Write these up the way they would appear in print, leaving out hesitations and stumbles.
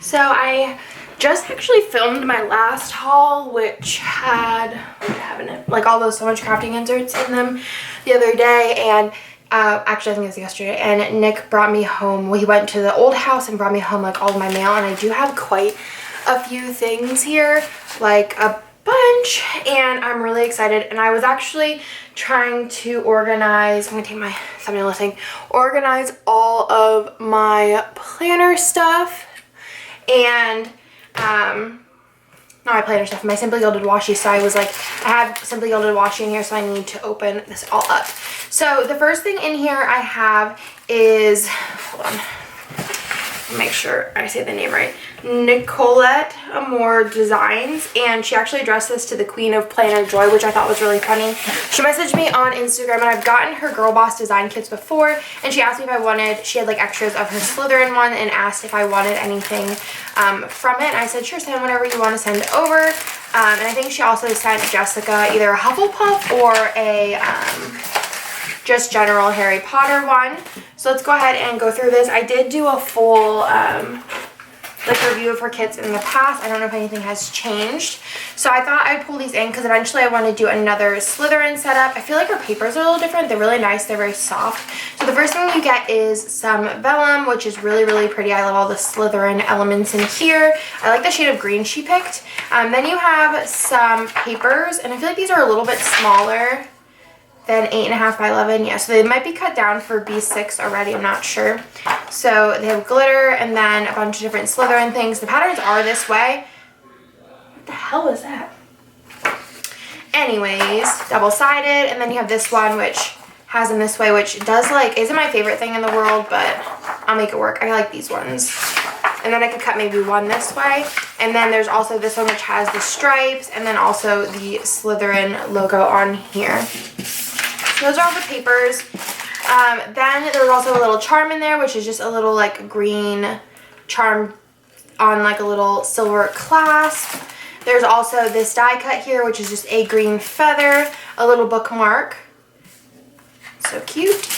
So I just actually filmed my last haul, which had, what did I have in it? Like all those so much crafting inserts in them the other day, and actually I think it was yesterday, and Nick brought me home. Well, he went to the old house and brought me home like all of my mail, and I do have quite a few things here, like a bunch, and I'm really excited. And I was actually trying to organize, I'm gonna take my thumbnail thing, organize all of my planner stuff and not my planner stuff, my Simply Gilded washi. So I was like, I have Simply Gilded washi in here, so I need to open this all up. So the first thing in here I have is, hold on, make sure I say the name right, Nicola More Designs, and she actually addressed this to the Queen of Planner Joy, which I thought was really funny. She messaged me on Instagram, and I've gotten her Girl Boss design kits before, and she asked me if I wanted, she had like extras of her Slytherin one, and asked if I wanted anything from it, and I said, sure, send whatever you want to send over. And I think she also sent Jessica either a Hufflepuff or a just general Harry Potter one. So let's go ahead and go through this. I did do a full like review of her kits in the past. I don't know if anything has changed. So I thought I'd pull these in because eventually I want to do another Slytherin setup. I feel like her papers are a little different. They're really nice. They're very soft. So the first thing you get is some vellum, which is really, really pretty. I love all the Slytherin elements in here. I like the shade of green she picked. Then you have some papers, and I feel like these are a little bit smaller than 8.5 by 11. Yeah, so they might be cut down for B6 already, I'm not sure. So they have glitter and then a bunch of different Slytherin things. The patterns are this way. What the hell is that? Anyways, double-sided, and then you have this one, which has them this way, which does like, isn't my favorite thing in the world, but I'll make it work. I like these ones. And then I could cut maybe one this way. And then there's also this one, which has the stripes, and then also the Slytherin logo on here. Those are all the papers. Then there's also a little charm in there, which is just a little like green charm on like a little silver clasp. There's also this die cut here, which is just a green feather, a little bookmark. So cute.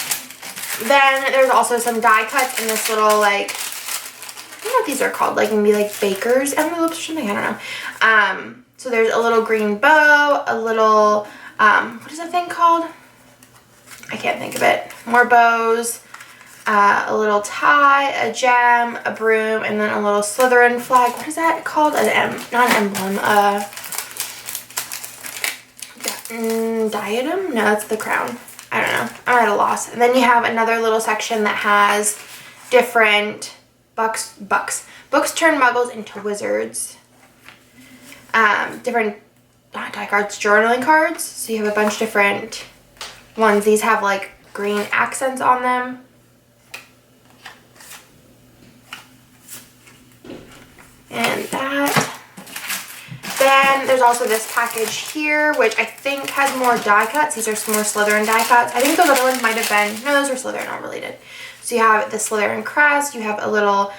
Then there's also some die cuts in this little like, I don't know what these are called, like maybe like baker's envelopes or something, I don't know. So there's a little green bow, a little, what is that thing called? I can't think of it. More bows, a little tie, a gem, a broom, and then a little Slytherin flag. What is that called? Not an emblem. Diadem? No, that's the crown. I don't know. I'm at a loss. And then you have another little section that has different books turn muggles into wizards. Different die cards, journaling cards. So you have a bunch of different ones. These have like green accents on them. And that. Then there's also this package here, which I think has more die cuts. These are some more Slytherin die cuts. I think those other ones might have been, no, those are Slytherin, not related. So you have the Slytherin crest, you have a little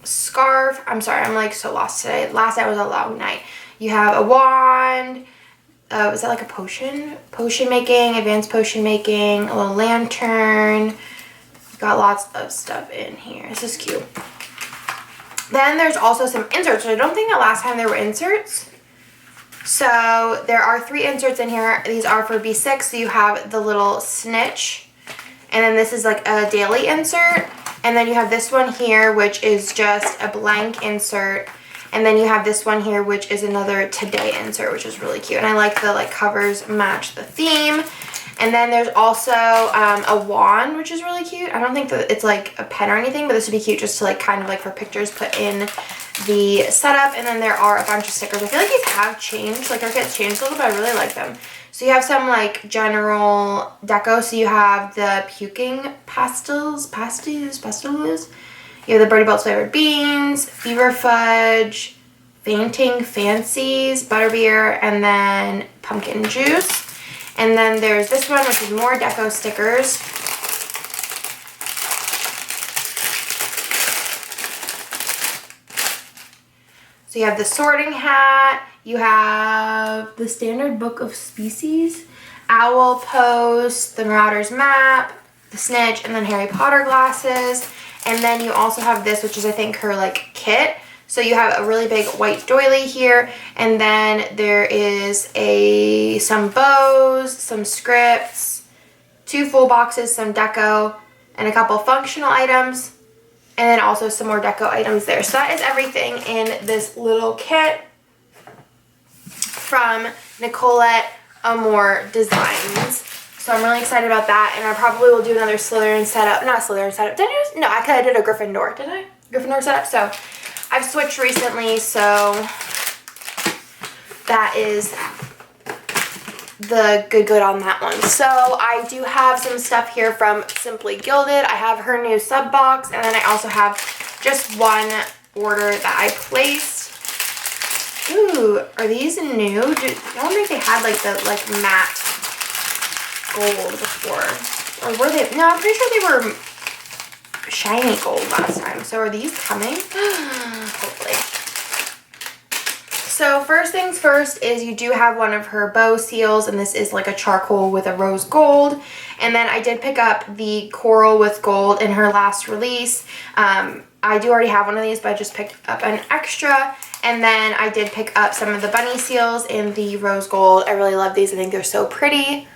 scarf. I'm sorry, I'm like so lost today. Last night was a long night. You have a wand. Is that like a potion? Potion making, advanced potion making, a little lantern. Got lots of stuff in here. This is cute. Then there's also some inserts. I don't think that last time there were inserts. So there are 3 inserts in here. These are for B6. So you have the little snitch. And then this is like a daily insert. And then you have this one here, which is just a blank insert. And then you have this one here, which is another today insert, which is really cute. And I like the like covers match the theme. And then there's also a wand, which is really cute. I don't think that it's like a pen or anything, but this would be cute just to like kind of like for pictures put in the setup. And then there are a bunch of stickers. I feel like these have changed. Like our kits changed a little bit. I really like them. So you have some like general deco. So you have the puking pastilles. You have the Birdie Belts flavored beans, fever fudge, fainting fancies, butterbeer, and then pumpkin juice. And then there's this one, which is more deco stickers. So you have the sorting hat, you have the standard book of species, owl post, the Marauder's map, the snitch, and then Harry Potter glasses. And then you also have this, which is I think her like kit. So you have a really big white doily here, and then there is some bows, some scripts, 2 full boxes, some deco, and a couple functional items, and then also some more deco items there. So that is everything in this little kit from Nicola More Designs. So I'm really excited about that, and I probably will do another Slytherin setup. Not Slytherin setup. Did I do? No, I could have did a Gryffindor. Did I? Gryffindor setup. So I've switched recently, so that is the good on that one. So I do have some stuff here from Simply Gilded. I have her new sub box, and then I also have just one order that I placed. Ooh, are these new? I don't think they had like the matte gold before. Or were they? No, I'm pretty sure they were shiny gold last time. So are these coming? Hopefully. So first things first is you do have one of her bow seals, and this is like a charcoal with a rose gold. And then I did pick up the coral with gold in her last release. I do already have one of these, but I just picked up an extra. And then I did pick up some of the bunny seals in the rose gold. I really love these. I think they're so pretty.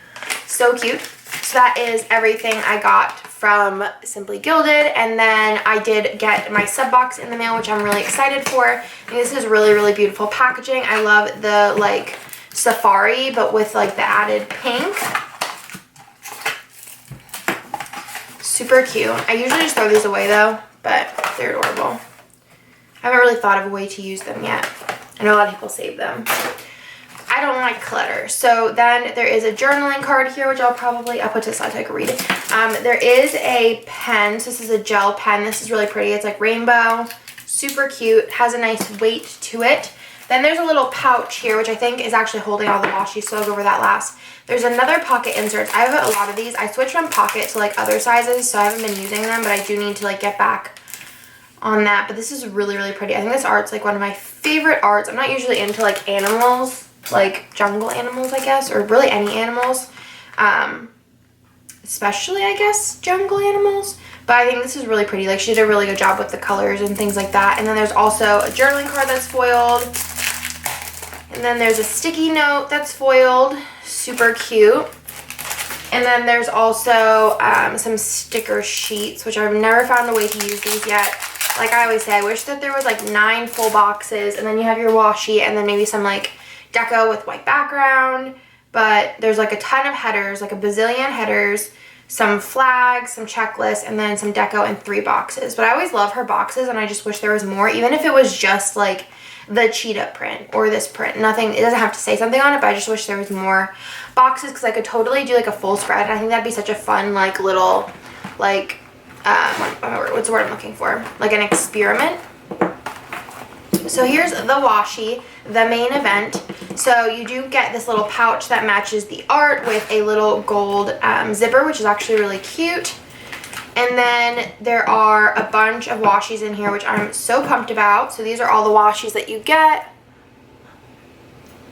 So cute. So that is everything I got from Simply Gilded. And then I did get my sub box in the mail, which I'm really excited for. I think this is really, really beautiful packaging. I love the like safari, but with like the added pink. Super cute. I usually just throw these away though, but they're adorable. I haven't really thought of a way to use them yet. I know a lot of people save them. I don't like clutter. So then there is a journaling card here, which I'll put to the side so I can read it. There is a pen. So this is a gel pen. This is really pretty. It's like rainbow. Super cute. Has a nice weight to it. Then there's a little pouch here, which I think is actually holding all the washi, so I'll go over that last. There's another pocket insert. I have a lot of these. I switched from pocket to like other sizes, so I haven't been using them, but I do need to like get back on that. But this is really, really pretty. I think this art's like one of my favorite arts. I'm not usually into like animals, like jungle animals, I guess, or really any animals, especially I guess jungle animals, but I think this is really pretty. Like she did a really good job with the colors and things like that. And then there's also a journaling card that's foiled, and then there's a sticky note that's foiled, super cute. And then there's also some sticker sheets, which I've never found a way to use these yet. Like I always say, I wish that there was like 9 full boxes, and then you have your washi, and then maybe some like deco with white background. But there's like a ton of headers, like a bazillion headers, some flags, some checklists, and then some deco in 3 boxes. But I always love her boxes, and I just wish there was more, even if it was just like the cheetah print or this print. Nothing, it doesn't have to say something on it, but I just wish there was more boxes, because I could totally do like a full spread, and I think that'd be such a fun like little like what's the word I'm looking for, like an experiment. So here's the washi, the main event. So you do get this little pouch that matches the art with a little gold zipper, which is actually really cute. And then there are a bunch of washis in here, which I'm so pumped about. So these are all the washis that you get.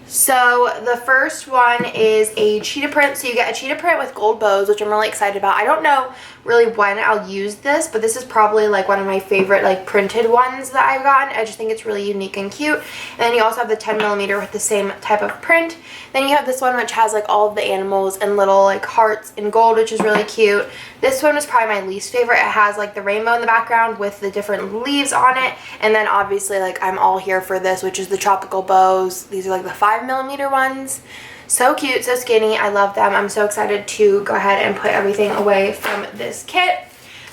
So the first one is a cheetah print. So you get a cheetah print with gold bows, which I'm really excited about. I don't know really when I'll use this, but this is probably like one of my favorite like printed ones that I've gotten. I just think it's really unique and cute. And then you also have the 10mm with the same type of print. Then you have this one, which has like all of the animals and little like hearts in gold, which is really cute. This one is probably my least favorite. It has like the rainbow in the background with the different leaves on it. And then obviously like I'm all here for this, which is the tropical bows. These are like the 5mm ones. So cute, so skinny. I love them. I'm so excited to go ahead and put everything away from this kit.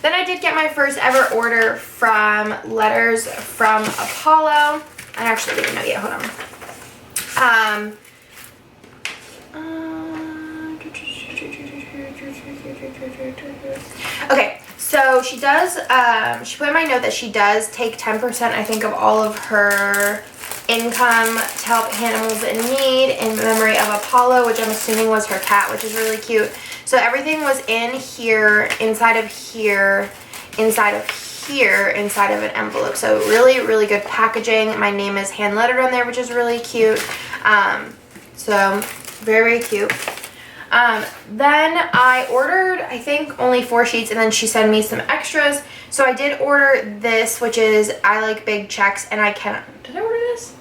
Then I did get my first ever order from Letters from Apollo. I actually didn't know yet. Hold on. Okay, so she does, she put in my note that she does take 10%, I think, of all of her income to help animals in need in memory of Apollo, which I'm assuming was her cat, which is really cute. So everything was in here, inside of here, inside of here, inside of an envelope. So really, really good packaging. My name is hand lettered on there, which is really cute. So very, very cute. Then I ordered, I think, only 4 sheets, and then she sent me some extras. So I did order this, which is I like big checks and I cannot, did I order this?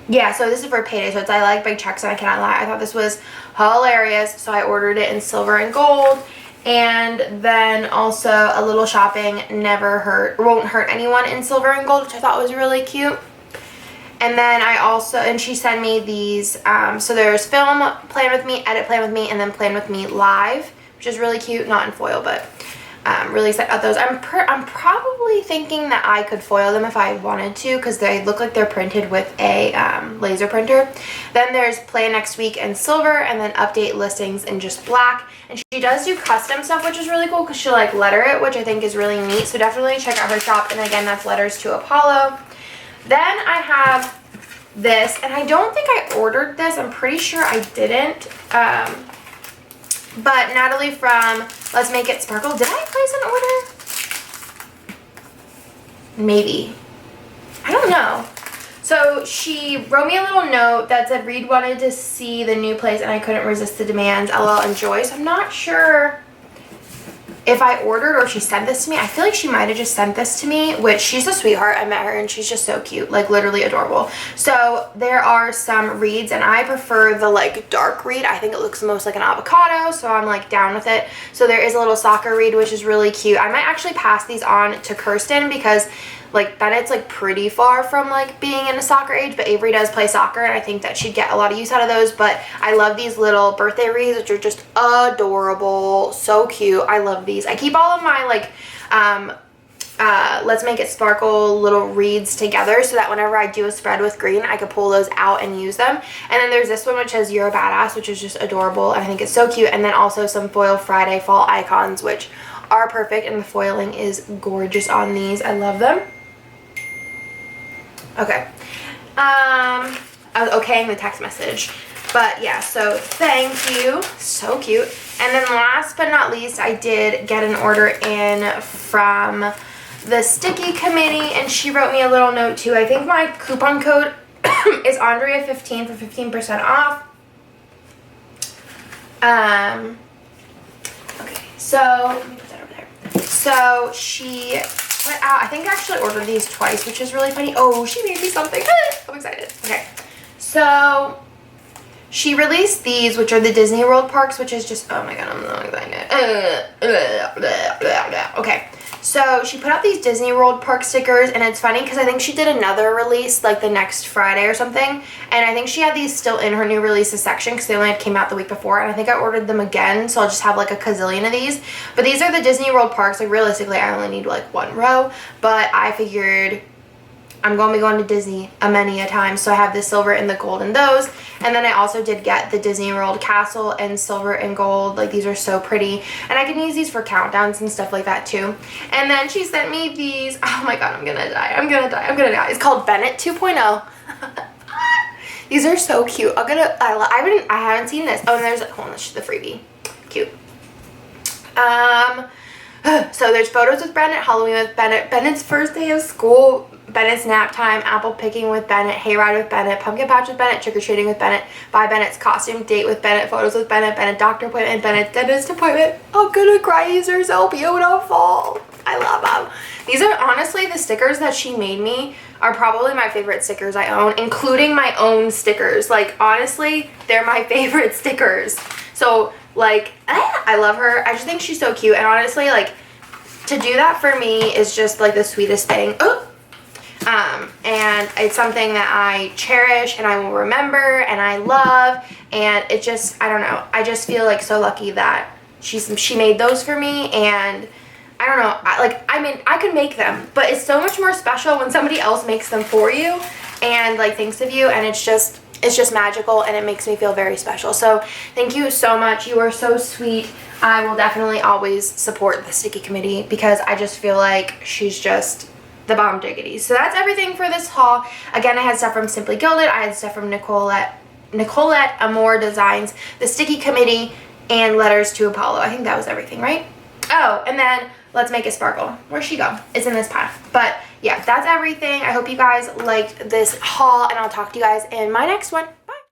Yeah, so this is for payday, so it's I like big checks and I cannot lie. I thought this was hilarious, so I ordered it in silver and gold. And then also a little shopping won't hurt anyone in silver and gold, which I thought was really cute. And then I also, and she sent me these, so there's film, plan with me, edit plan with me, and then plan with me live, which is really cute, not in foil, but really excited about those. I'm probably thinking that I could foil them if I wanted to, because they look like they're printed with a laser printer. Then there's plan next week in silver, and then update listings in just black. And she does do custom stuff, which is really cool because she'll like letter it, which I think is really neat. So definitely check out her shop. And again, that's Letters to Apollo. Then I have this, and I don't think I ordered this. I'm pretty sure I didn't. But Natalie from Let's Make It Sparkle, did I place an order? Maybe. I don't know. So she wrote me a little note that said Reed wanted to see the new place and I couldn't resist the demands. LL enjoy. So I'm not sure if I ordered or she sent this to me. I feel like she might have just sent this to me, which she's a sweetheart. I met her and she's just so cute, like literally adorable. So there are some reeds and I prefer the like dark reed. I think it looks most like an avocado, so I'm like down with it. So there is a little soccer reed, which is really cute. I might actually pass these on to Kirsten because like Bennett's like pretty far from like being in a soccer age, but Avery does play soccer and I think that she'd get a lot of use out of those. But I love these little birthday wreaths, which are just adorable, so cute. I love these. I keep all of my like Let's Make It Sparkle little wreaths together so that whenever I do a spread with green, I could pull those out and use them. And then there's this one which says You're a Badass, which is just adorable and I think it's so cute. And then also some Foil Friday fall icons, which are perfect, and the foiling is gorgeous on these. I love them. Okay. I was okaying the text message. But yeah, so thank you. So cute. And then last but not least, I did get an order in from the Sticky Committee, and she wrote me a little note too. I think my coupon code is Andrea15 for 15% off. Okay, so let me put that over there. So she put out, I think I actually ordered these twice, which is really funny. Oh, she made me something. I'm excited. Okay, so she released these, which are the Disney World parks, which is just, oh my god, I'm so excited. Okay, so she put out these Disney World park stickers, and it's funny because I think she did another release like the next Friday or something, and I think she had these still in her new releases section because they only had came out the week before, and I think I ordered them again, so I'll just have like a gazillion of these. But these are the Disney World parks. Like realistically, I only need like one row, but I figured I'm going to be going to Disney many a time, so I have the silver and the gold in those. And then I also did get the Disney World Castle in silver and gold. Like these are so pretty, and I can use these for countdowns and stuff like that too. And then she sent me these. Oh my god, I'm gonna die. I'm gonna die. I'm gonna die. It's called Bennett 2.0. These are so cute. I haven't seen this. Oh, and there's hold on, this is the freebie. Cute. So there's photos with Bennett, Halloween with Bennett, Bennett's first day of school, Bennett's nap time, apple picking with Bennett, hayride with Bennett, pumpkin patch with Bennett, trick-or-treating with Bennett, buy Bennett's costume, date with Bennett, photos with Bennett, Bennett doctor appointment, Bennett dentist appointment. I'm gonna cry, these are so beautiful. I love them. These are honestly the stickers that she made me are probably my favorite stickers I own, including my own stickers. Like honestly, they're my favorite stickers. So like, I love her. I just think she's so cute, and honestly, like, to do that for me is just like the sweetest thing. And it's something that I cherish and I will remember and I love, and it just, I don't know, I just feel like so lucky that she made those for me. And I don't know, I could make them, but it's so much more special when somebody else makes them for you and like thinks of you, and it's just magical, and it makes me feel very special. So thank you so much. You are so sweet. I will definitely always support the Sticky Committee because I just feel like she's just the bomb diggity. So that's everything for this haul. Again, I had stuff from Simply Gilded. I had stuff from Nicola More Designs, the Sticky Committee, and Letters to Apollo. I think that was everything, right? Oh, and then Let's Make It Sparkle. Where'd she go? It's in this pile. But yeah, that's everything. I hope you guys liked this haul, and I'll talk to you guys in my next one.